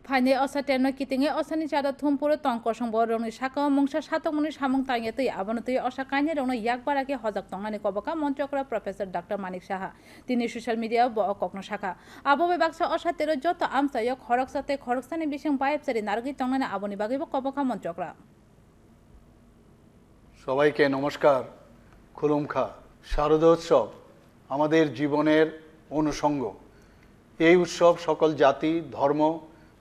Faine osa terno kitinge osani chada thumpuro tongkosong borongni saka mungsa satongmuni samung tange tui abono tui osa kaine rongno yakbar age hojak tongani kobaka মন্ত্রকরা professor doctor Manik Saha তিনি social media ব কখনো শাখা আববে বাক্সা অসা তেরো যত আমসায় খরকসাতে খরকসানি বিসং বাইপসারি নারগি তংনানে আবনি বাগিব কবকা মন্ত্রকরা সবাইকে নমস্কার খুলুমখা শারদোৎসব আমাদের জীবনের অনুষঙ্গ এই উৎসব সকল জাতি ধর্ম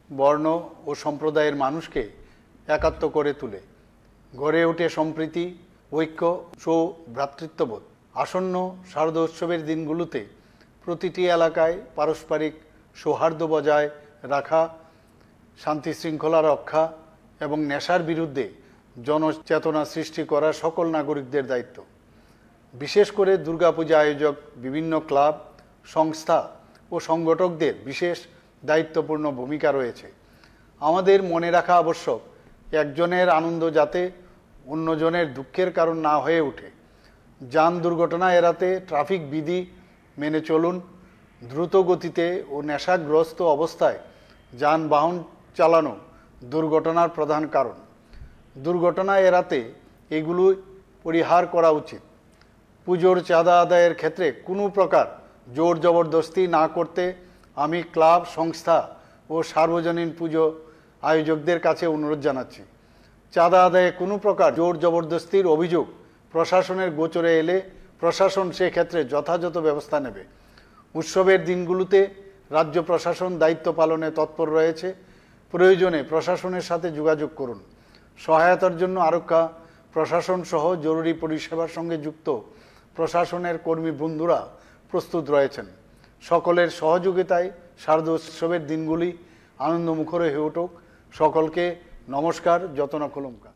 বর্ণ ও সম্প্রদায়ের মানুষকে একাত্ম করে তোলে গড়ে ওঠে সম্প্রীতি ঐক্য ও ভ্রাতৃত্ববোধ আসন্ন শারদোৎসবের দিনগুলোতে প্রতিটি এলাকায় পারস্পরিক সৌহার্দ্য বজায় রাখা শান্তি শৃঙ্খলা রক্ষা এবং নেশার বিরুদ্ধে জনচেতনা সৃষ্টি করা সকল নাগরিকদের দায়িত্ব বিশেষ করে দুর্গাপূজা আয়োজক বিভিন্ন ক্লাব সংস্থা ও সংগঠকদের বিশেষ দায়িত্বপূর্ণ ভূমিকা রয়েছে আমাদের মনে রাখা আবশ্যক একজনের আনন্দ যাতে অন্যজনের দুঃখের কারণ না হয়ে ওঠে যান দুর্ঘটনা এড়াতে ট্রাফিক বিধি মেনে চলুন দ্রুত গতিতে ও নেশাগ্রস্ত অবস্থায় যানবাহন চালানো দুর্ঘটনার প্রধান কারণ দুর্ঘটনা এড়াতে এগুলো পরিহার করা উচিত পুজোর চাঁদা আদায়ের ক্ষেত্রে কোনো প্রকার জোর জবরদস্তি না করতে আমি ক্লাব সংস্থা ও সার্বজনীন পুজো আয়োজকদের কাছে অনুরোধ জানাচ্ছি চাঁদা আদায়ে কোনো প্রকার জোর জবরদস্তির অভিযোগ প্রশাসনের গোচরে এলে প্রশাসন সেক্ষেত্রে যথাযথ ব্যবস্থা নেবে উৎসবের দিনগুলোতে রাজ্য প্রশাসন দায়িত্ব পালনে তৎপর রয়েছে প্রয়োজনে প্রশাসনের সাথে যোগাযোগ করুন সহায়তার জন্য আরক্ষা প্রশাসন সহ জরুরি পরিষেবার সঙ্গে যুক্ত প্রশাসনের কর্মী বন্ধুরা প্রস্তুত রয়েছেন সকলের সহযোগিতায় শারদোৎসবের দিনগুলি আনন্দমুখর হয়ে উঠুক সকলকে নমস্কার যতনা কলমকা